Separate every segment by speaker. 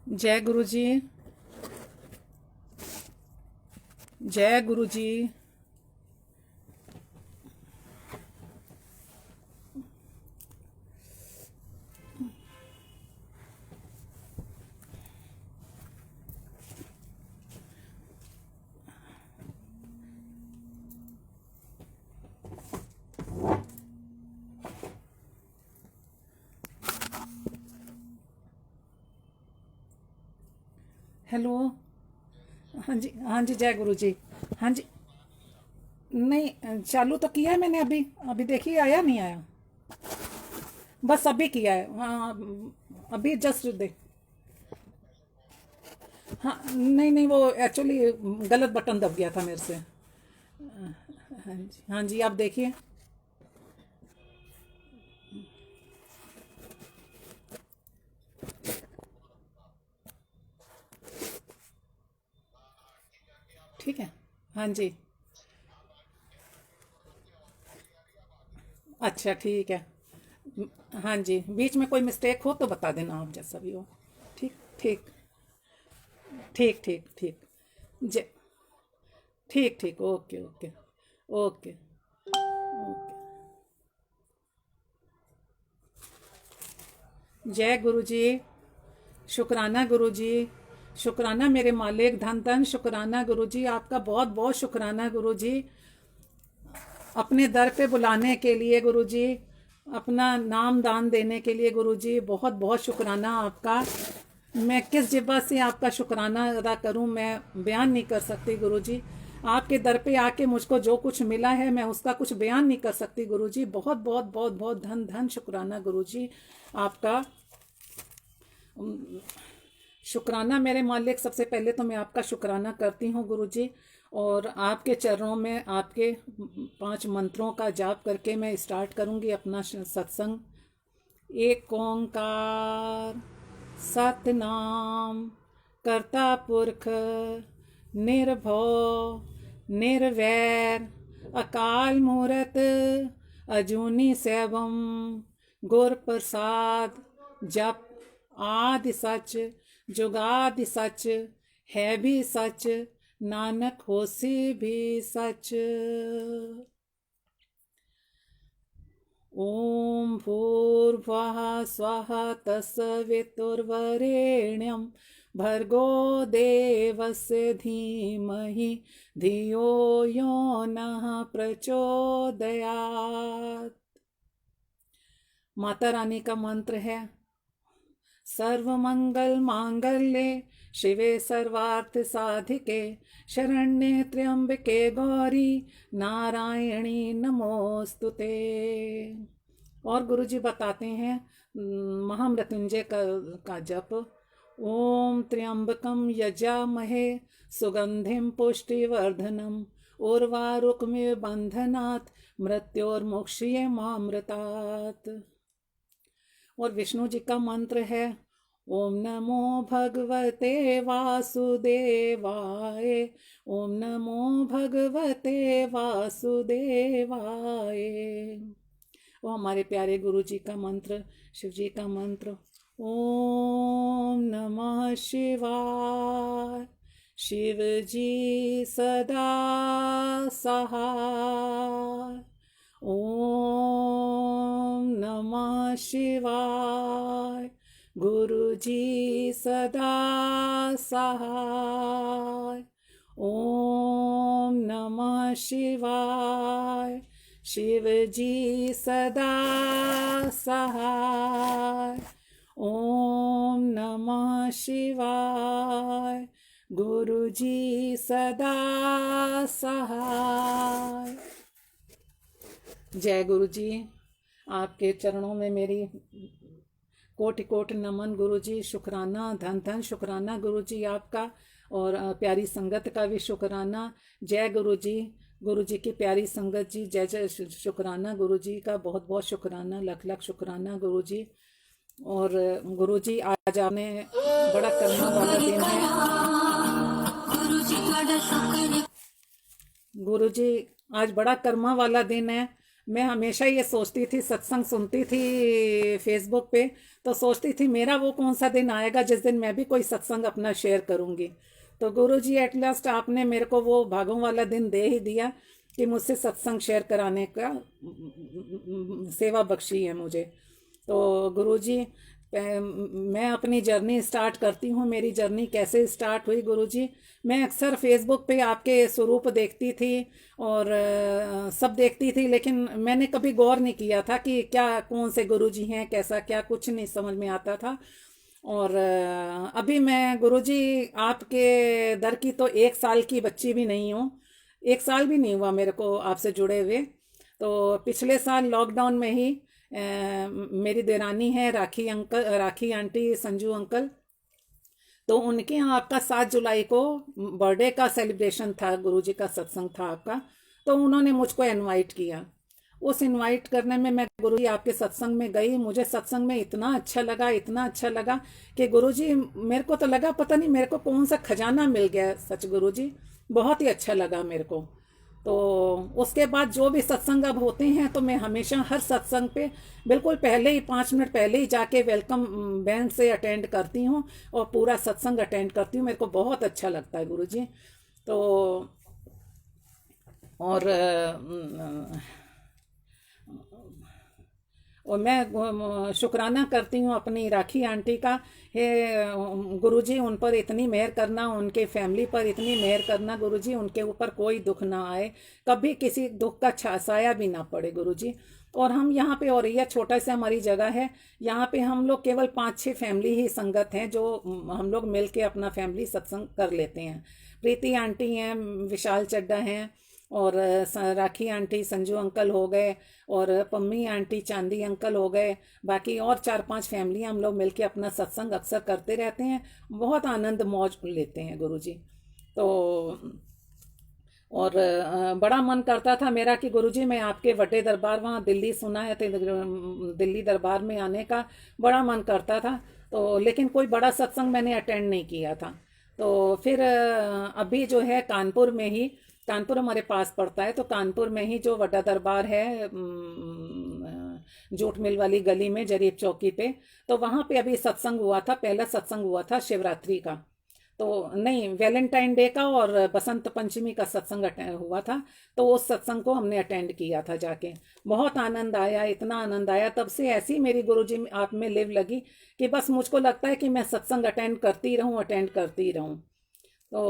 Speaker 1: जय गुरु जी। जय गुरु जी। हेलो। हाँ जी जय गुरु जी। हाँ जी। नहीं, चालू तो किया है मैंने अभी। अभी देखिए आया नहीं आया। बस अभी किया है, हाँ। अभी जस्ट देख। हाँ नहीं नहीं, वो एक्चुअली गलत बटन दब गया था मेरे से। हाँ जी हाँ जी, आप देखिए। ठीक है। हाँ जी। अच्छा ठीक है। हाँ जी, बीच में कोई मिस्टेक हो तो बता देना आप, जैसा भी हो। ठीक। ठीक ठीक ठीक ठीक। जय। ठीक ठीक, ओके ओके। ओके। जय गुरु जी। शुक्राना गुरु जी। शुक्राना मेरे मालिक, धन धन शुक्राना गुरु जी, आपका बहुत बहुत शुक्राना गुरु जी। अपने दर पे बुलाने के लिए गुरु जी, अपना नाम दान देने के लिए गुरु जी, बहुत बहुत शुक्राना आपका। मैं किस जिब्बा से आपका शुक्राना अदा करूं, मैं बयान नहीं कर सकती गुरु जी। आपके दर पे आके मुझको जो कुछ मिला है, मैं उसका कुछ बयान नहीं कर सकती गुरु जी। बहुत बहुत बहुत बहुत धन धन शुक्राना गुरु जी आपका। शुक्राना मेरे मालिक, सबसे पहले तो मैं आपका शुक्राना करती हूँ गुरु जी। और आपके चरणों में आपके 5 मंत्रों का जाप करके मैं स्टार्ट करूँगी अपना सत्संग। एक ओंकार सतनाम करता पुरख निर्भव निर्वैर अकाल मूरत अजूनी सैभम गुर प्रसाद। जप आदि सच जुगादि सच है भी सच, नानक होसी भी सच। ओम भूर्भुवः स्वः तत्सवितुर्वरेण्यं भर्गो देवस्य धीमहि धियो यो नः प्रचोदयात्। माता रानी का मंत्र है, सर्वमंगल मांगल्ये शिवे सर्वार्थ साधिके शरण्ये त्र्यंबके गौरी नारायणी नमोस्तुते। और गुरु जी बताते हैं महामृत्युंजय का जप। ओम त्र्यंबकम यजामहे सुगंधिम पुष्टिवर्धनम उर्वारुकमिव बंधनात् मृत्योर्मुक्षीय मामृतात्। और विष्णु जी का मंत्र है, ओम नमो भगवते वासुदेवाय। ओम नमो भगवते वासुदेवाय। वो हमारे प्यारे गुरु जी का मंत्र, शिव जी का मंत्र। ओम नमः शिवाय। शिव जी सदा सहाय। ओम नमः शिवाय। गुरु जी सदा सहाय। ओम नमः शिवाय। शिव जी सदा सहाय। ओम नमः शिवाय। गुरु जी सदा सहाय। जय गुरु जी। आपके चरणों में मेरी कोटि कोटि नमन गुरु जी। शुक्राना, धन धन शुक्राना गुरु जी आपका। और प्यारी संगत का भी शुक्राना। जय गुरु जी। गुरु जी की प्यारी संगत जी, जय जय शुक्राना गुरु जी का, बहुत बहुत शुक्राना, लख लख शुक्राना गुरु जी। और गुरु जी आज आपने बड़ा करना वाला दिन है गुरु जी। आज बड़ा कर्मा वाला दिन है। मैं हमेशा ये सोचती थी, सत्संग सुनती थी फेसबुक पे, तो सोचती थी मेरा वो कौन सा दिन आएगा जिस दिन मैं भी कोई सत्संग अपना शेयर करूँगी। तो गुरु जी एट लास्ट आपने मेरे को वो भागों वाला दिन दे ही दिया कि मुझसे सत्संग शेयर कराने का सेवा बख्शी है मुझे। तो गुरु जी, मैं अपनी जर्नी स्टार्ट करती हूँ। मेरी जर्नी कैसे स्टार्ट हुई गुरु जी, मैं अक्सर फेसबुक पे आपके स्वरूप देखती थी और सब देखती थी, लेकिन मैंने कभी गौर नहीं किया था कि क्या कौन से गुरु जी हैं, कैसा क्या, कुछ नहीं समझ में आता था। और अभी मैं गुरु जी आपके दर की तो 1 साल की बच्ची भी नहीं हूँ, 1 साल भी नहीं हुआ मेरे को आपसे जुड़े हुए। तो पिछले साल लॉकडाउन में ही मेरी देरानी है राखी अंकल, राखी आंटी, संजू अंकल, तो उनके यहाँ आपका 7 जुलाई को बर्थडे का सेलिब्रेशन था, गुरुजी का सत्संग था आपका। तो उन्होंने मुझको इनवाइट किया। उस इनवाइट करने में मैं गुरुजी आपके सत्संग में गई। मुझे सत्संग में इतना अच्छा लगा, इतना अच्छा लगा कि गुरुजी, मेरे को तो लगा पता नहीं मेरे को कौन सा खजाना मिल गया, सच गुरुजी, बहुत ही अच्छा लगा मेरे को। तो उसके बाद जो भी सत्संग अब होते हैं तो मैं हमेशा हर सत्संग पे बिल्कुल पहले ही 5 मिनट पहले ही जाके वेलकम बैंड से अटेंड करती हूँ और पूरा सत्संग अटेंड करती हूँ। मेरे को बहुत अच्छा लगता है गुरुजी। तो और और मैं शुक्राना करती हूँ अपनी राखी आंटी का। हे गुरुजी, उन पर इतनी मेहर करना, उनके फैमिली पर इतनी मेहर करना गुरुजी, उनके ऊपर कोई दुख ना आए, कभी किसी दुख का साया भी ना पड़े गुरुजी। और हम यहाँ पे, और यह छोटा सा हमारी जगह है, यहाँ पे हम लोग केवल 5-6 फैमिली ही संगत हैं जो हम लोग मिल के अपना फैमिली सत्संग कर लेते हैं। प्रीति आंटी हैं, विशाल चड्डा हैं, और राखी आंटी, संजू अंकल हो गए, और पम्मी आंटी, चांदी अंकल हो गए। बाकी और 4-5 फैमिलियाँ हम लोग मिलके अपना सत्संग अक्सर करते रहते हैं। बहुत आनंद मौज लेते हैं गुरुजी। तो और बड़ा मन करता था मेरा कि गुरुजी मैं आपके बड़े दरबार, वहाँ दिल्ली सुना है, तो दिल्ली दरबार में आने का बड़ा मन करता था। तो लेकिन कोई बड़ा सत्संग मैंने अटेंड नहीं किया था। तो फिर अभी जो है कानपुर में ही, कानपुर हमारे पास पड़ता है, तो कानपुर में ही जो बड़ा दरबार है जूट मिल वाली गली में, जरीब चौकी पे, तो वहाँ पे अभी सत्संग हुआ था। पहला सत्संग हुआ था शिवरात्रि का, तो नहीं, वैलेंटाइन डे का और बसंत पंचमी का सत्संग हुआ था। तो उस सत्संग को हमने अटेंड किया था जाके। बहुत आनंद आया, इतना आनंद आया। तब से ऐसी मेरी गुरुजी आप में लिव लगी कि बस मुझको लगता है कि मैं सत्संग अटेंड करती रहूं, अटेंड करती रहूं। तो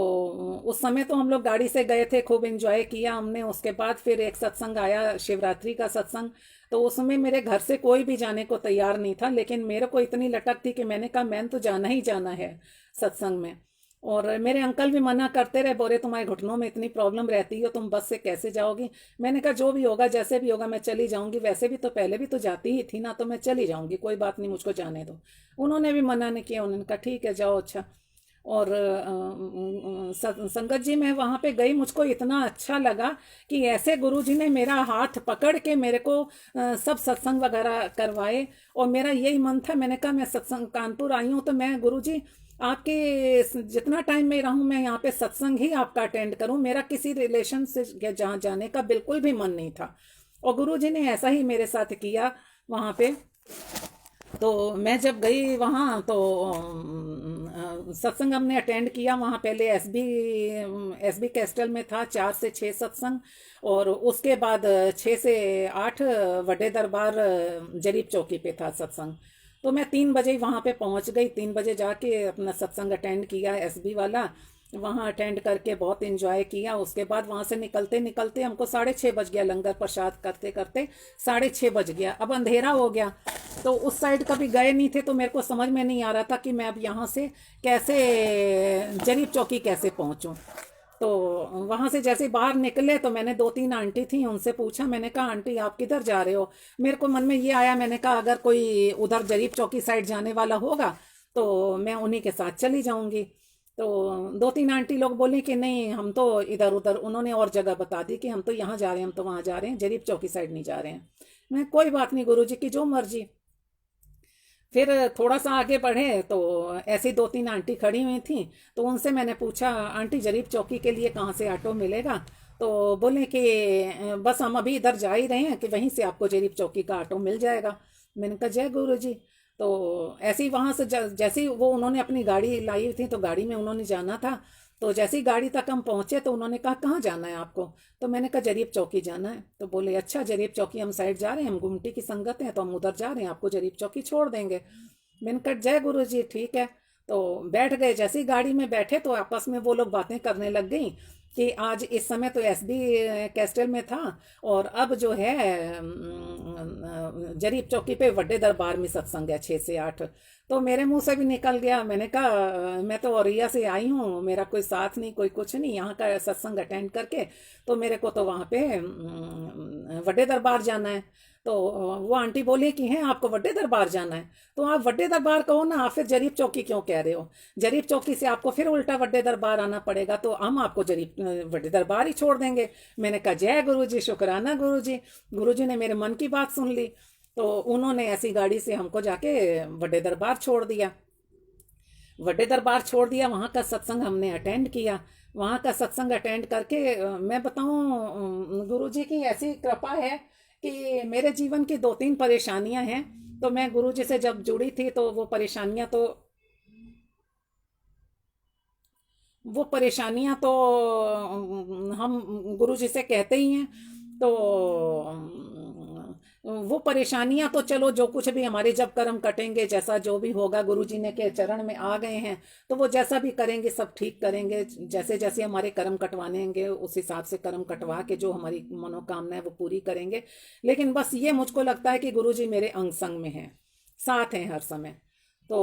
Speaker 1: उस समय तो हम लोग गाड़ी से गए थे, खूब एंजॉय किया हमने। उसके बाद फिर एक सत्संग आया, शिवरात्रि का सत्संग, तो उसमें मेरे घर से कोई भी जाने को तैयार नहीं था, लेकिन मेरे को इतनी लटक थी कि मैंने कहा मैंने तो जाना ही जाना है सत्संग में। और मेरे अंकल भी मना करते रहे, बोले तुम्हारे घुटनों में इतनी प्रॉब्लम रहती है, तुम बस से कैसे जाओगी। मैंने कहा जो भी होगा, जैसे भी होगा, मैं चली जाऊंगी। वैसे भी तो पहले भी तो जाती ही थी ना, तो मैं चली जाऊंगी, कोई बात नहीं, मुझको जाने दो। उन्होंने भी मना नहीं किया, उन्होंने कहा ठीक है जाओ। अच्छा। और संगत जी मैं वहाँ पे गई, मुझको इतना अच्छा लगा कि ऐसे गुरु जी ने मेरा हाथ पकड़ के मेरे को सब सत्संग वगैरह करवाए। और मेरा यही मन था, मैंने कहा मैं सत्संग कानपुर आई हूँ तो मैं गुरु जी आपके जितना टाइम में रहूँ मैं यहाँ पे सत्संग ही आपका अटेंड करूँ। मेरा किसी रिलेशन से जहाँ जाने का बिल्कुल भी मन नहीं था, और गुरु जी ने ऐसा ही मेरे साथ किया वहाँ पे। तो मैं जब गई वहाँ तो सत्संग हमने अटेंड किया वहाँ। पहले एसबी कैस्टल में था 4 से 6 सत्संग, और उसके बाद 6 से 8 वडे दरबार जरीब चौकी पे था सत्संग। तो मैं 3 बजे वहाँ पे पहुँच गई, 3 बजे जाके अपना सत्संग अटेंड किया एसबी वाला। वहाँ अटेंड करके बहुत एंजॉय किया। उसके बाद वहाँ से निकलते निकलते हमको 6:30 बज गया, लंगर प्रसाद करते करते 6:30 बज गया। अब अंधेरा हो गया, तो उस साइड कभी गए नहीं थे, तो मेरे को समझ में नहीं आ रहा था कि मैं अब यहाँ से कैसे जरीब चौकी कैसे पहुँचूँ। तो वहाँ से जैसे बाहर निकले तो मैंने 2-3 आंटी थी, उनसे पूछा, मैंने कहा आंटी आप किधर जा रहे हो। मेरे को मन में ये आया, मैंने कहा अगर कोई उधर जरीब चौकी साइड जाने वाला होगा तो मैं उन्हीं के साथ चली जाऊँगी। तो 2-3 आंटी लोग बोली कि नहीं हम तो इधर उधर, उन्होंने और जगह बता दी कि हम तो यहाँ जा रहे हैं, हम तो वहाँ जा रहे हैं, जरीब चौकी साइड नहीं जा रहे हैं। मैं कोई बात नहीं गुरुजी की जो मर्जी। फिर थोड़ा सा आगे बढ़े तो ऐसी 2-3 आंटी खड़ी हुई थी, तो उनसे मैंने पूछा आंटी जरीब चौकी के लिए कहाँ से ऑटो मिलेगा। तो बोले कि बस हम अभी इधर जा ही रहे हैं कि वहीं से आपको जरीब चौकी का ऑटो मिल जाएगा। मैंने कहा जय गुरु जी। तो ऐसे ही वहाँ से जैसे ही वो उन्होंने अपनी गाड़ी लाई थी तो गाड़ी में उन्होंने जाना था। तो जैसे ही गाड़ी तक हम पहुँचे तो उन्होंने कहा कहाँ जाना है आपको। तो मैंने कहा जरीब चौकी जाना है। तो बोले अच्छा जरीब चौकी हम साइड जा रहे हैं, हम गुमटी की संगत हैं तो हम उधर जा रहे हैं, आपको जरीब चौकी छोड़ देंगे। मैंने कहा जय गुरु जी ठीक है। तो बैठ गए। जैसे ही गाड़ी में बैठे तो आपस में वो लोग बातें करने लग गई कि आज इस समय तो एसबी कैस्टल में था और अब जो है जरीब चौकी पे वड्डे दरबार में सत्संग है 6 से 8। तो मेरे मुंह से भी निकल गया। मैंने कहा मैं तो औरैया से आई हूँ, मेरा कोई साथ नहीं कोई कुछ नहीं, यहाँ का सत्संग अटेंड करके तो मेरे को तो वहाँ पे वड्डे दरबार जाना है। तो वो आंटी बोली कि हैं आपको वड्डे दरबार जाना है तो आप वड्डे दरबार कहो ना, आप फिर जरीब चौकी क्यों कह रहे हो। जरीब चौकी से आपको फिर उल्टा वड्डे दरबार आना पड़ेगा, तो हम आपको जरीब वड्डे दरबार ही छोड़ देंगे। मैंने कहा जय गुरु जी, शुक्राना गुरु जी। गुरु जी ने मेरे मन की बात सुन ली। तो उन्होंने ऐसी गाड़ी से हमको जाके वड्डे दरबार छोड़ दिया। वड्डे दरबार छोड़ दिया, वहाँ का सत्संग हमने अटेंड किया। वहाँ का सत्संग अटेंड करके मैं बताऊँ गुरु जी की ऐसी कृपा है कि मेरे जीवन की 2-3 परेशानियां हैं। तो मैं गुरु जी से जब जुड़ी थी तो वो परेशानियां तो हम गुरु जी से कहते ही हैं। तो वो परेशानियां तो चलो जो कुछ भी हमारे जब कर्म कटेंगे जैसा जो भी होगा गुरु जी ने के चरण में आ गए हैं तो वो जैसा भी करेंगे सब ठीक करेंगे। जैसे जैसे हमारे कर्म कटवानेंगे उस हिसाब से कर्म कटवा के जो हमारी मनोकामना है वो पूरी करेंगे। लेकिन बस ये मुझको लगता है कि गुरु जी मेरे अंग संग में हैं, साथ हैं हर समय। तो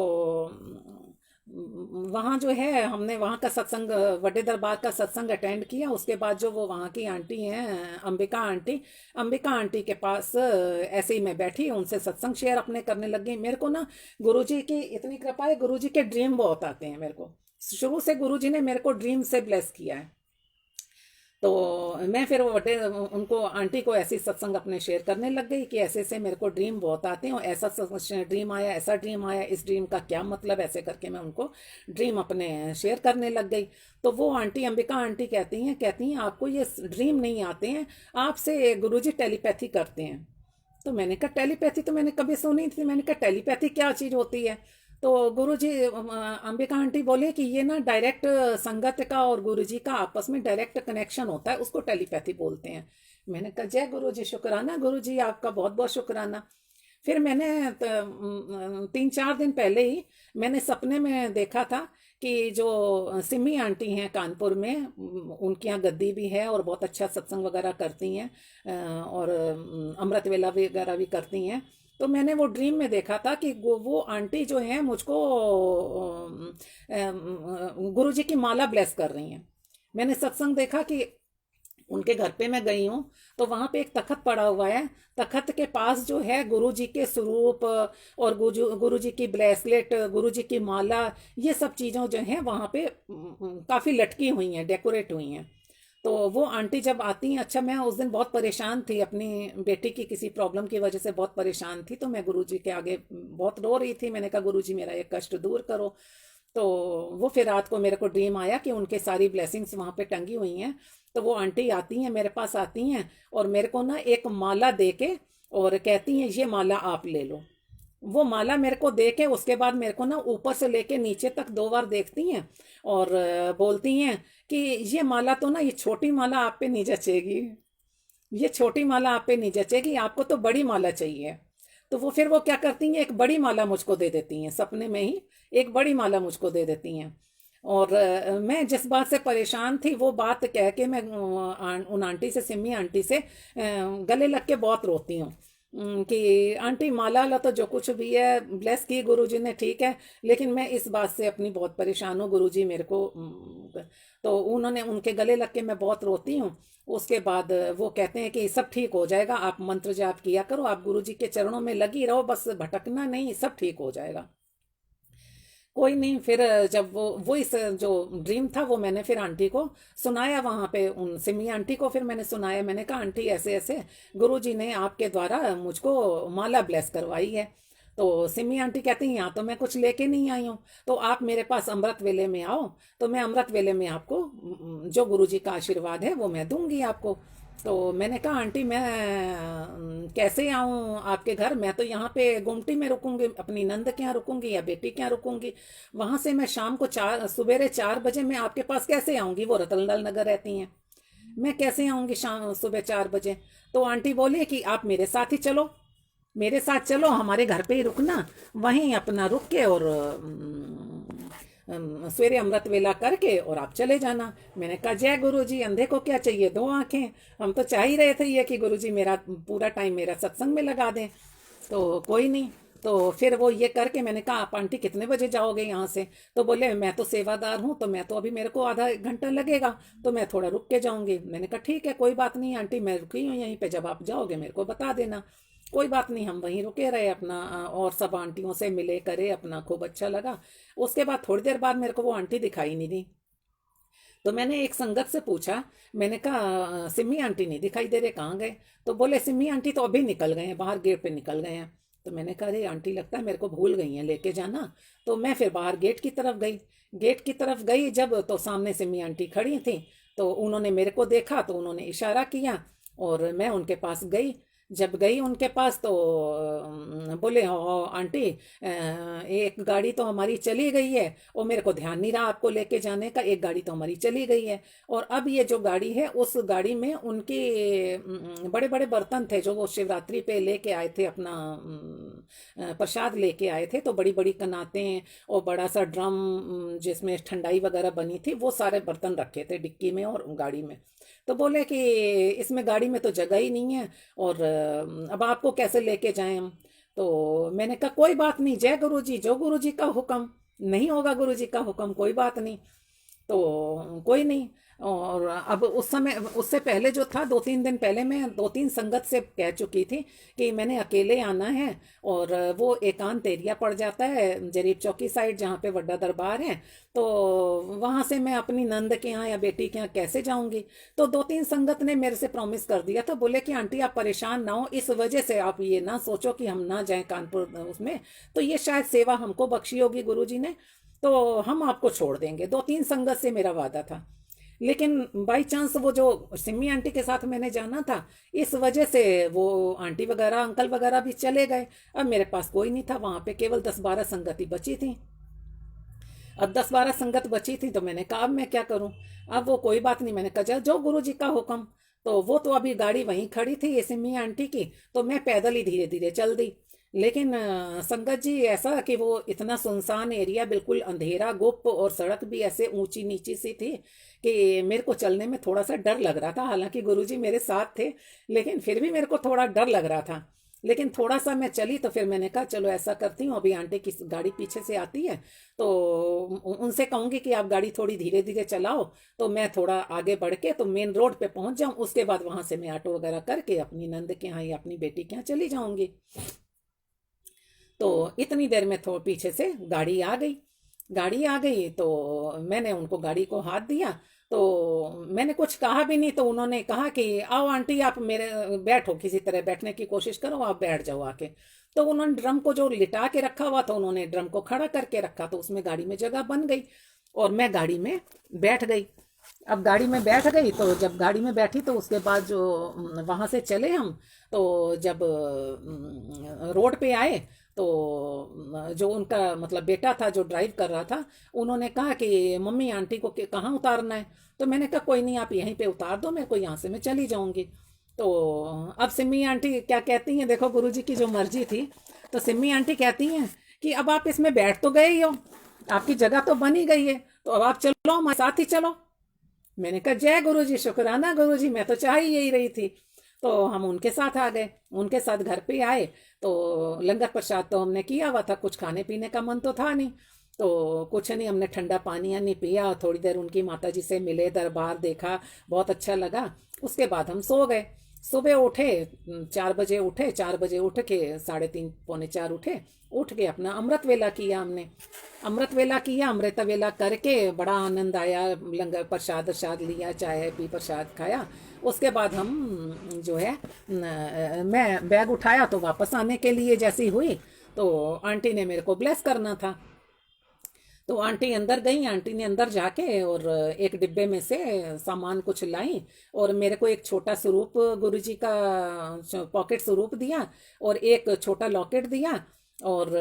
Speaker 1: वहाँ जो है हमने वहाँ का सत्संग वड्डे दरबार का सत्संग अटेंड किया। उसके बाद जो वो वहाँ की आंटी हैं अंबिका आंटी के पास ऐसे ही मैं बैठी उनसे सत्संग शेयर अपने करने लग गई। मेरे को ना गुरुजी की इतनी कृपा है, गुरुजी के ड्रीम बहुत आते हैं मेरे को। शुरू से गुरुजी ने मेरे को ड्रीम से ब्लेस किया है। तो मैं फिर वो बटे उनको आंटी को ऐसी सत्संग अपने शेयर करने लग गई कि ऐसे ऐसे मेरे को ड्रीम बहुत आते हैं और ऐसा ड्रीम आया, ऐसा ड्रीम आया, इस ड्रीम का क्या मतलब, ऐसे करके मैं उनको ड्रीम अपने शेयर करने लग गई। तो वो आंटी अंबिका आंटी कहती हैं आपको ये ड्रीम नहीं आते हैं, आपसे गुरुजी टेलीपैथी करते हैं। तो मैंने कहा टेलीपैथी तो मैंने कभी सुनी थी। मैंने कहा टेलीपैथी क्या चीज़ होती है। तो गुरुजी अंबिका आंटी बोले कि ये ना डायरेक्ट संगत का और गुरुजी का आपस में डायरेक्ट कनेक्शन होता है, उसको टेलीपैथी बोलते हैं। मैंने कहा जय गुरुजी, शुक्राना गुरुजी, आपका बहुत बहुत शुक्राना। फिर मैंने 3-4 दिन पहले ही मैंने सपने में देखा था कि जो सिमी आंटी हैं कानपुर में, उनके यहाँ गद्दी भी है और बहुत अच्छा सत्संग वगैरह करती हैं और अमृत वेला वगैरह भी करती हैं। तो मैंने वो ड्रीम में देखा था कि वो आंटी जो है मुझको गुरु जी की माला ब्लेस कर रही हैं। मैंने सत्संग देखा कि उनके घर पे मैं गई हूँ तो वहाँ पे एक तखत पड़ा हुआ है। तखत के पास जो है गुरु जी के स्वरूप और गुरु जी की ब्रेसलेट, गुरु जी की माला, ये सब चीज़ों जो हैं वहाँ पे काफ़ी लटकी हुई हैं, डेकोरेट हुई हैं। तो वो आंटी जब आती हैं, अच्छा मैं उस दिन बहुत परेशान थी, अपनी बेटी की किसी प्रॉब्लम की वजह से बहुत परेशान थी। तो मैं गुरुजी के आगे बहुत रो रही थी। मैंने कहा गुरुजी मेरा ये कष्ट दूर करो। तो वो फिर रात को मेरे को ड्रीम आया कि उनके सारी ब्लेसिंग्स वहाँ पे टंगी हुई हैं। तो वो आंटी आती हैं, मेरे पास आती हैं और मेरे को ना एक माला दे के और कहती हैं ये माला आप ले लो। वो माला मेरे को दे के उसके बाद मेरे को ना ऊपर से लेके नीचे तक 2 बार देखती हैं और बोलती हैं कि ये माला तो ना, ये छोटी माला आप पे नहीं जचेगी, ये छोटी माला आप पे नहीं जचेगी, आपको तो बड़ी माला चाहिए। तो वो फिर वो क्या करती हैं, एक बड़ी माला मुझको दे देती हैं, सपने में ही एक बड़ी माला मुझको दे देती हैं। और मैं जिस बात से परेशान थी वो बात कह के मैं उन आंटी से, सिमी आंटी से गले लग के बहुत रोती हूँ कि आंटी माला ला तो जो कुछ भी है ब्लेस की गुरुजी ने, ठीक है, लेकिन मैं इस बात से अपनी बहुत परेशान हूँ, गुरुजी मेरे को तो उन्होंने उनके गले लग के मैं बहुत रोती हूँ। उसके बाद वो कहते हैं कि सब ठीक हो जाएगा, आप मंत्र जाप किया करो, आप गुरुजी के चरणों में लगी रहो, बस भटकना नहीं, सब ठीक हो जाएगा। कोई नहीं। फिर जब वो इस जो ड्रीम था वो मैंने फिर आंटी को सुनाया, वहाँ पे उन सिमी आंटी को फिर मैंने सुनाया। मैंने कहा आंटी ऐसे ऐसे गुरुजी ने आपके द्वारा मुझको माला ब्लेस करवाई है। तो सिमी आंटी कहती हैं यहाँ तो मैं कुछ लेके नहीं आई हूँ, तो आप मेरे पास अमृत वेले में आओ, तो मैं अमृत वेले में आपको जो गुरुजी का आशीर्वाद है वो मैं दूंगी आपको। तो मैंने कहा आंटी मैं कैसे आऊँ आपके घर, मैं तो यहाँ पे गुमटी में रुकूंगी, अपनी नंद के यहाँ रुकूंगी या बेटी के यहाँ रुकूंगी, वहां से मैं शाम को सवेरे 4 बजे मैं आपके पास कैसे आऊंगी, वो रतनलाल नगर रहती हैं, मैं कैसे आऊंगी शाम सुबह 4 बजे। तो आंटी बोली कि आप मेरे साथ ही चलो, मेरे साथ चलो, हमारे घर पे ही रुकना, वहीं अपना रुक के और सवेरे अमृत वेला करके और आप चले जाना। मैंने कहा जय गुरुजी, अंधे को क्या चाहिए 2 आंखें, हम तो चाह ही रहे थे ये कि गुरुजी मेरा पूरा टाइम मेरा सत्संग में लगा दें। तो कोई नहीं, तो फिर वो ये करके मैंने कहा आप आंटी कितने बजे जाओगे यहाँ से, तो बोले मैं तो सेवादार हूँ, तो मैं तो अभी मेरे को आधा 1 घंटा लगेगा, तो मैं थोड़ा रुक के जाऊंगी। मैंने कहा ठीक है कोई बात नहीं आंटी, मैं रुकी हूँ यहीं पे, जब आप जाओगे मेरे को बता देना। कोई बात नहीं, हम वहीं रुके रहे अपना, और सब आंटियों से मिले करे अपना, खूब अच्छा लगा। उसके बाद थोड़ी देर बाद मेरे को वो आंटी दिखाई नहीं दी, तो मैंने एक संगत से पूछा, मैंने कहा सिमी आंटी नहीं दिखाई दे रहे, कहाँ गए? तो बोले सिमी आंटी तो अभी निकल गए हैं, बाहर गेट पे निकल गए हैं। तो मैंने कहा अरे आंटी लगता है मेरे को भूल गई हैं लेके जाना। तो मैं फिर बाहर गेट की तरफ गई, गेट की तरफ गई जब, तो सामने सिमी आंटी खड़ी थी, तो उन्होंने मेरे को देखा, तो उन्होंने इशारा किया और मैं उनके पास गई। जब गई उनके पास तो बोले आंटी एक गाड़ी तो हमारी चली गई है, और मेरे को ध्यान नहीं रहा आपको लेके जाने का, एक गाड़ी तो हमारी चली गई है, और अब ये जो गाड़ी है उस गाड़ी में उनके बड़े बड़े बर्तन थे जो वो शिवरात्रि पे लेके आए थे, अपना प्रसाद लेके आए थे, तो बड़ी बड़ी कनातें और बड़ा सा ड्रम जिसमें ठंडाई वगैरह बनी थी, वो सारे बर्तन रखे थे डिक्की में और गाड़ी में। तो बोले कि इसमें गाड़ी में तो जगह ही नहीं है, और अब आपको कैसे लेके जाएं हम? तो मैंने कहा कोई बात नहीं, जय गुरु जी, जो गुरु जी का हुक्म, नहीं होगा गुरु जी का हुक्म कोई बात नहीं। तो कोई नहीं। और अब उस समय, उससे पहले जो था 2-3 दिन पहले मैं 2-3 संगत से कह चुकी थी कि मैंने अकेले आना है, और वो एकांत एरिया पड़ जाता है जरीब चौकी साइड जहाँ पे वड्डा दरबार है, तो वहाँ से मैं अपनी नंद के यहाँ या बेटी के यहाँ कैसे जाऊँगी? तो 2-3 संगत ने मेरे से प्रॉमिस कर दिया था, बोले कि आंटी आप परेशान ना हो, इस वजह से आप ये ना सोचो कि हम ना जाएं कानपुर उसमें, तो ये शायद सेवा हमको बख्शी होगी गुरु जी ने, तो हम आपको छोड़ देंगे। 2-3 संगत से मेरा वादा था, लेकिन बाई चांस वो जो सिमी आंटी के साथ मैंने जाना था, इस वजह से वो आंटी वगैरह अंकल वगैरह भी चले गए। अब मेरे पास कोई नहीं था, वहाँ पे केवल 10-12 संगति बची थी। अब 10-12 संगत बची थी, तो मैंने कहा अब मैं क्या करूं? अब वो कोई बात नहीं, मैंने कहा जो गुरु जी का हुक्म। तो वो तो अभी गाड़ी वहीं खड़ी थी ये सिमी आंटी की, तो मैं पैदल ही धीरे धीरे चल दी। लेकिन संगत जी ऐसा कि वो इतना सुनसान एरिया, बिल्कुल अंधेरा गुप्त, और सड़क भी ऐसे ऊंची नीची सी थी कि मेरे को चलने में थोड़ा सा डर लग रहा था। हालांकि गुरुजी मेरे साथ थे, लेकिन फिर भी मेरे को थोड़ा डर लग रहा था। लेकिन थोड़ा सा मैं चली, तो फिर मैंने कहा चलो ऐसा करती हूँ, अभी आंटी की गाड़ी पीछे से आती है, तो उनसे कहूँगी कि आप गाड़ी थोड़ी धीरे धीरे चलाओ, तो मैं थोड़ा आगे बढ़ के तो मेन रोड पे पहुँच जाऊँ, उसके बाद वहाँ से मैं ऑटो वगैरह करके अपनी नंद के यहाँ या अपनी बेटी के यहाँ चली जाऊँगी। तो इतनी देर में थोड़ा पीछे से गाड़ी आ गई। गाड़ी आ गई तो मैंने उनको गाड़ी को हाथ दिया, तो मैंने कुछ कहा भी नहीं, तो उन्होंने कहा कि आओ आंटी आप मेरे बैठो, किसी तरह बैठने की कोशिश करो, आप बैठ जाओ आके। तो उन्होंने ड्रम को जो लिटा के रखा हुआ था, उन्होंने ड्रम को खड़ा करके रखा, तो उसमें गाड़ी में जगह बन गई और मैं गाड़ी में बैठ गई। अब गाड़ी में बैठ गई, तो जब गाड़ी में बैठी तो उसके बाद जो वहाँ से चले हम, तो जब रोड पे आए, तो जो उनका मतलब बेटा था जो ड्राइव कर रहा था, उन्होंने कहा कि मम्मी आंटी को कहाँ उतारना है? तो मैंने कहा कोई नहीं, आप यहीं पे उतार दो, मेरे को यहाँ से मैं चली जाऊँगी। तो अब सिमी आंटी क्या कहती हैं, देखो गुरुजी की जो मर्जी थी, तो सिमी आंटी कहती हैं कि अब आप इसमें बैठ तो गए ही हो, आपकी जगह तो बन ही गई है, तो अब आप चलो हमारे साथ ही चलो। मैंने कहा जय गुरुजी, शुक्राना गुरुजी, मैं तो चाह ही यही रही थी। तो हम उनके साथ आ गए, उनके साथ घर पे आए, तो लंगर प्रसाद तो हमने किया हुआ था, कुछ खाने पीने का मन तो था नहीं, तो कुछ नहीं, हमने ठंडा पानी या नहीं पिया, थोड़ी देर उनकी माता जी से मिले, दरबार देखा, बहुत अच्छा लगा। उसके बाद हम सो गए। सुबह उठे 4 बजे उठे, 4 बजे उठ के 3:30 पौने 4 उठे, उठ के अपना अमृत वेला किया हमने। अमृत वेला किया, अमृत वेला करके बड़ा आनंद आया, लंगर प्रसाद लिया, चाय पी, प्रसाद खाया। उसके बाद हम जो है मैं बैग उठाया, तो वापस आने के लिए जैसी हुई, तो आंटी ने मेरे को ब्लेस करना था। तो आंटी अंदर गई, आंटी ने अंदर जाके और एक डिब्बे में से सामान कुछ लाई और मेरे को एक छोटा स्वरूप गुरुजी का पॉकेट स्वरूप दिया और एक छोटा लॉकेट दिया और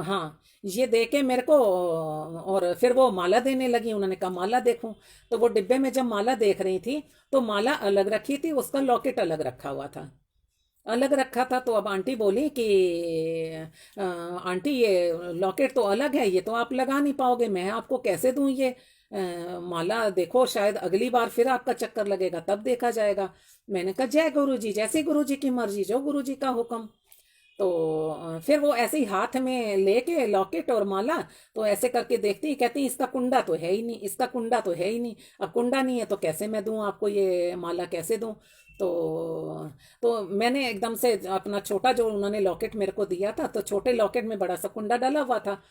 Speaker 1: हाँ ये दे के मेरे को, और फिर वो माला देने लगी। उन्होंने कहा माला देखूं, तो वो डिब्बे में जब माला देख रही थी तो माला अलग रखी थी, उसका लॉकेट अलग रखा हुआ था, अलग रखा था। तो अब आंटी बोली कि आंटी ये लॉकेट तो अलग है, ये तो आप लगा नहीं पाओगे, मैं आपको कैसे दूं ये माला, देखो शायद अगली बार फिर आपका चक्कर लगेगा तब देखा जाएगा। मैंने कहा जय गुरु जी, जैसे गुरु जी की मर्जी, जो गुरु जी का हुक्म। तो फिर वो ऐसे ही हाथ में लेके लॉकेट और माला, तो ऐसे करके देखती, कहती इसका कुंडा तो है ही नहीं, इसका कुंडा तो है ही नहीं, अब कुंडा नहीं है तो कैसे मैं दूं आपको ये माला, कैसे दूं। तो मैंने एकदम से अपना छोटा जो उन्होंने लॉकेट मेरे को दिया था, तो छोटे लॉकेट में बड़ा सा कुंडा डाला हुआ था।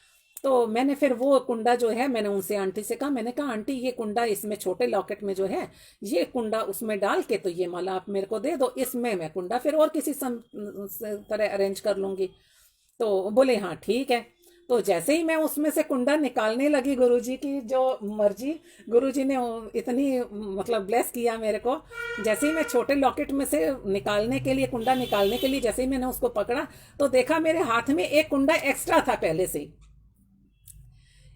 Speaker 1: तो मैंने फिर वो कुंडा जो है, मैंने उनसे आंटी से कहा, मैंने कहा आंटी ये कुंडा इसमें छोटे लॉकेट में जो है, ये कुंडा उसमें डाल के तो ये माला आप मेरे को दे दो, इसमें मैं कुंडा फिर और किसी तरह अरेंज कर लूंगी। तो बोले हाँ ठीक है। तो जैसे ही मैं उसमें से कुंडा निकालने लगी, गुरुजी की जो मर्जी, गुरुजी ने इतनी मतलब ब्लेस किया मेरे को। जैसे ही मैं छोटे लॉकेट में से निकालने के लिए, कुंडा निकालने के लिए जैसे ही मैंने उसको पकड़ा, तो देखा मेरे हाथ में एक कुंडा एक्स्ट्रा था, पहले से ही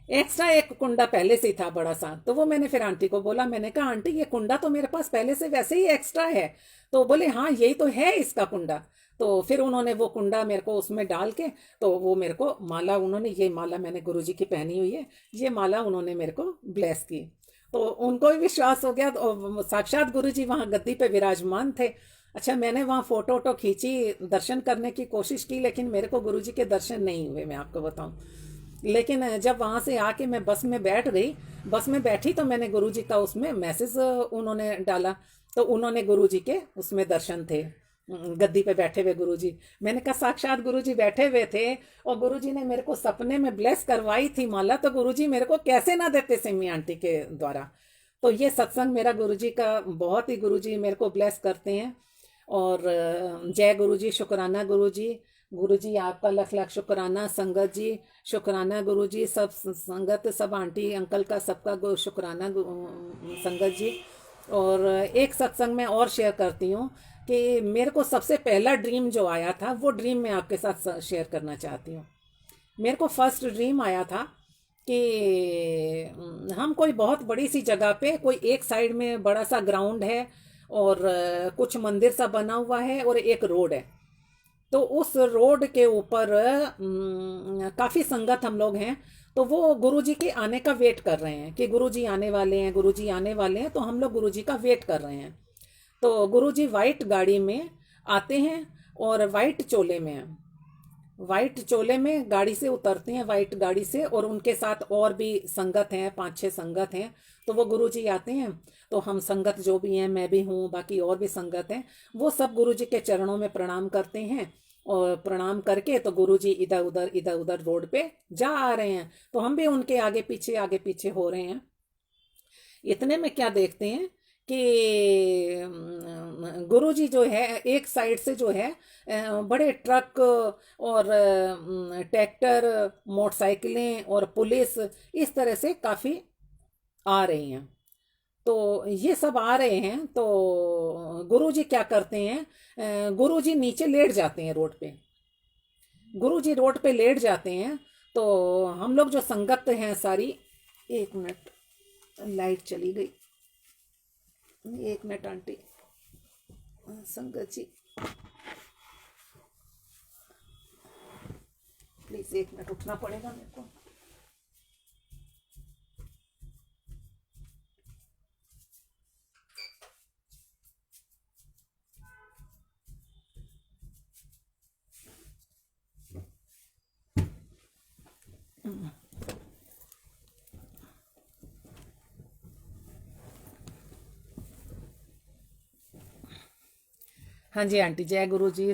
Speaker 1: एक्स्ट्रा एक कुंडा पहले से ही था बड़ा सा। तो वो मैंने फिर आंटी को बोला, मैंने कहा आंटी ये कुंडा तो मेरे पास पहले से वैसे ही एक्स्ट्रा है। तो बोले हाँ यही तो है इसका कुंडा। तो फिर उन्होंने वो कुंडा मेरे को उसमें डाल के, तो वो मेरे को माला, उन्होंने ये माला मैंने गुरुजी की पहनी हुई है, ये माला उन्होंने मेरे को ब्लेस की। तो उनको भी विश्वास हो गया। तो साक्षात गुरुजी वहाँ गद्दी पे विराजमान थे। अच्छा मैंने वहाँ फोटो वोटो खींची, दर्शन करने की कोशिश की, लेकिन मेरे को गुरुजी के दर्शन नहीं हुए, मैं आपको बताऊं। लेकिन जब वहाँ से आके मैं बस में बैठ गई, बस में बैठी, तो मैंने गुरुजी का उसमें मैसेज उन्होंने डाला, तो उन्होंने गुरुजी के उसमें दर्शन थे, गद्दी पे बैठे हुए गुरुजी। मैंने कहा साक्षात गुरुजी बैठे हुए थे और गुरुजी ने मेरे को सपने में ब्लेस करवाई थी माला, तो गुरुजी मेरे को कैसे ना देते सिमी आंटी के द्वारा। तो ये सत्संग मेरा गुरुजी का, बहुत ही गुरुजी मेरे को ब्लेस करते हैं। और जय गुरुजी, शुक्राना गुरुजी, गुरुजी आपका लख लख शुक्राना, संगत जी शुक्राना गुरुजी, सब संगत, सब आंटी अंकल का सबका शुक्राना संगत जी। और एक सत्संग में और शेयर करती हूँ कि मेरे को सबसे पहला ड्रीम जो आया था, वो ड्रीम मैं आपके साथ शेयर करना चाहती हूँ। मेरे को फर्स्ट ड्रीम आया था कि हम कोई बहुत बड़ी सी जगह पे, कोई एक साइड में बड़ा सा ग्राउंड है और कुछ मंदिर सा बना हुआ है और एक रोड है। तो उस रोड के ऊपर काफ़ी संगत हम लोग हैं। तो वो गुरुजी के आने का वेट कर रहे हैं कि गुरुजी आने वाले हैं, गुरुजी आने वाले हैं, तो हम लोग गुरुजी का वेट कर रहे हैं। तो गुरुजी वाइट गाड़ी में आते हैं और वाइट चोले में हैं, वाइट चोले में गाड़ी से उतरते हैं, वाइट गाड़ी से, और उनके साथ और भी संगत हैं, 5-6 संगत हैं। तो वो गुरुजी आते हैं, तो हम संगत जो भी हैं, मैं भी हूँ, बाकी और भी संगत हैं, वो सब गुरुजी के चरणों में प्रणाम करते हैं। और प्रणाम करके तो गुरुजी इधर उधर रोड पे जा आ रहे हैं, तो हम भी उनके आगे पीछे हो रहे हैं। इतने में क्या देखते हैं कि गुरुजी जो है एक साइड से जो है बड़े ट्रक और ट्रैक्टर, मोटरसाइकिलें और पुलिस, इस तरह से काफ़ी आ रही हैं। तो ये सब आ रहे हैं, तो गुरुजी क्या करते हैं, गुरुजी नीचे लेट जाते हैं रोड पे, गुरुजी रोड पे लेट जाते हैं। तो हम लोग जो संगत हैं सारी, एक मिनट लाइट चली गई, एक मिनट आंटी, संगत जी प्लीज एक मिनट, उठना पड़ेगा मेरे को। हाँ जी आंटी, जय गुरु जी,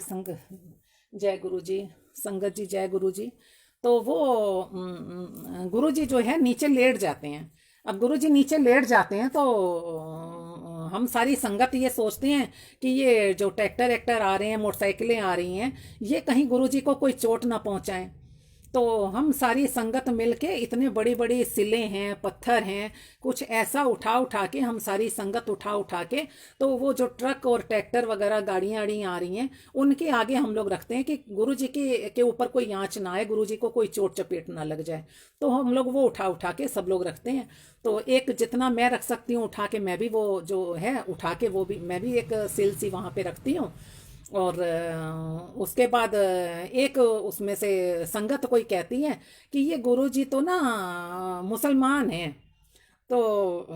Speaker 1: जय गुरु जी, संगत जी, जय गुरु जी। तो वो गुरु जी जो है नीचे लेट जाते हैं। अब गुरु जी नीचे लेट जाते हैं, तो हम सारी संगत ये सोचते हैं कि ये जो ट्रैक्टर एक्टर आ रहे हैं, मोटरसाइकिलें आ रही हैं, ये कहीं गुरुजी को कोई चोट ना पहुंचाएं। तो हम सारी संगत मिलके इतने बड़ी बड़ी सिलें हैं, पत्थर हैं, कुछ ऐसा उठा उठा के, हम सारी संगत उठा उठा के, तो वो जो ट्रक और ट्रैक्टर वगैरह गाड़ियाँ आ रही हैं, उनके आगे हम लोग रखते हैं कि गुरु जी के ऊपर कोई आँच ना आए, गुरु जी को कोई चोट चपेट ना लग जाए। तो हम लोग वो उठा उठा के सब लोग रखते हैं। तो एक जितना मैं रख सकती हूँ उठा के, मैं भी वो जो है उठा के वो भी मैं भी एक सिल सी वहाँ पे रखती हूँ। और उसके बाद एक उसमें से संगत कोई कहती है कि ये गुरुजी तो ना मुसलमान हैं। तो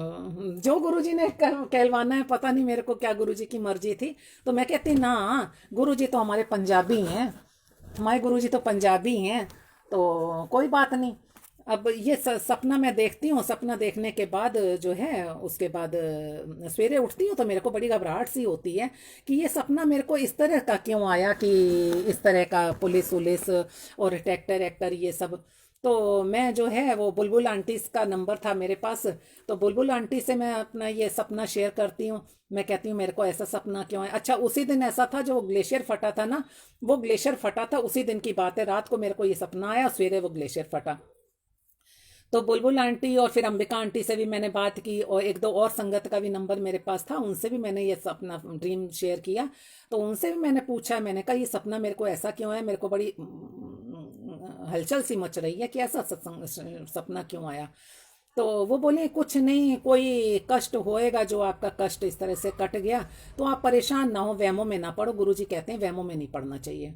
Speaker 1: जो गुरुजी ने कहलवाना है, पता नहीं मेरे को क्या गुरुजी की मर्जी थी। तो मैं कहती ना, गुरुजी तो हमारे पंजाबी हैं, हमारे गुरुजी तो पंजाबी हैं, तो कोई बात नहीं। अब ये सपना मैं देखती हूँ, सपना देखने के बाद जो है उसके बाद सवेरे उठती हूँ तो मेरे को बड़ी घबराहट सी होती है कि ये सपना मेरे को इस तरह का क्यों आया, कि इस तरह का पुलिस उलिस और ट्रैक्टर एक्टर ये सब। तो मैं जो है वो बुलबुल आंटी का नंबर था मेरे पास, तो बुलबुल आंटी से मैं अपना ये सपना शेयर करती हूँ। मैं कहती हूँ मेरे को ऐसा सपना क्यों है। अच्छा, उसी दिन ऐसा था जो ग्लेशियर फटा था ना, वो ग्लेशियर फटा था, उसी दिन की बात है। रात को मेरे को ये सपना आया, सवेरे वो ग्लेशियर फटा। तो बुलबुल आंटी और फिर अंबिका आंटी से भी मैंने बात की, और एक दो और संगत का भी नंबर मेरे पास था, उनसे भी मैंने ये अपना ड्रीम शेयर किया। तो उनसे भी मैंने पूछा, मैंने कहा ये सपना मेरे को ऐसा क्यों है, मेरे को बड़ी हलचल सी मच रही है कि ऐसा सपना क्यों आया। तो वो बोले कुछ नहीं, कोई कष्ट होएगा, जो आपका कष्ट इस तरह से कट गया, तो आप परेशान ना हो, वहमों में ना पड़ो। गुरुजी कहते हैं वहमों में नहीं पड़ना चाहिए।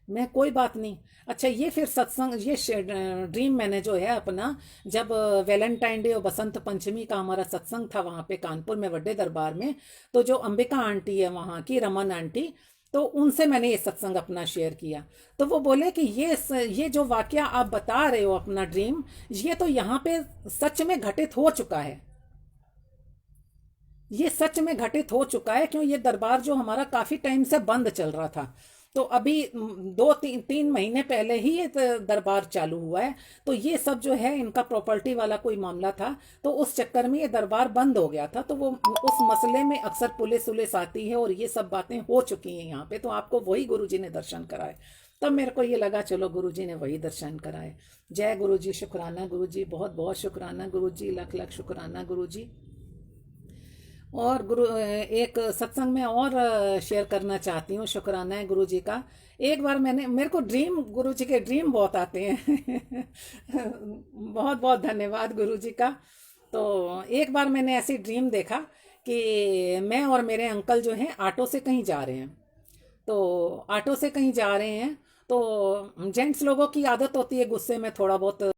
Speaker 1: मैं कोई बात नहीं। अच्छा, ये फिर सत्संग, ये ड्रीम मैंने जो है अपना, जब वैलेंटाइन डे और बसंत पंचमी का हमारा सत्संग था वहाँ पे कानपुर में बड़े दरबार में, तो जो अंबिका आंटी है वहाँ की, रमन आंटी, तो उनसे मैंने ये सत्संग अपना शेयर किया। तो वो बोले कि ये जो वाकया आप बता रहे हो अपना ड्रीम, ये तो यहाँ पे सच में घटित हो चुका है। ये सच में घटित हो चुका है। क्यों, ये दरबार जो हमारा काफी टाइम से बंद चल रहा था, तो अभी 2-3 महीने पहले ही ये दरबार चालू हुआ है। तो ये सब जो है इनका प्रॉपर्टी वाला कोई मामला था, तो उस चक्कर में ये दरबार बंद हो गया था। तो वो उस मसले में अक्सर पुलिस उलिस आती है, और ये सब बातें हो चुकी हैं यहाँ पे। तो आपको वही गुरुजी ने दर्शन कराए। तब मेरे को ये लगा चलो गुरुजी ने वही दर्शन कराए। जय गुरुजी, शुक्राना गुरुजी, बहुत बहुत शुक्राना गुरुजी, लख लख शुक्राना गुरुजी। और गुरु एक सत्संग में और शेयर करना चाहती हूँ, शुक्राना है गुरु जी का। एक बार मेरे को ड्रीम, गुरु जी के ड्रीम बहुत आते हैं बहुत बहुत धन्यवाद गुरु जी का। तो एक बार मैंने ऐसी ड्रीम देखा कि मैं और मेरे अंकल जो हैं ऑटो से कहीं जा रहे हैं। तो ऑटो से कहीं जा रहे हैं, तो जेंट्स लोगों की आदत होती है गुस्से में थोड़ा बहुत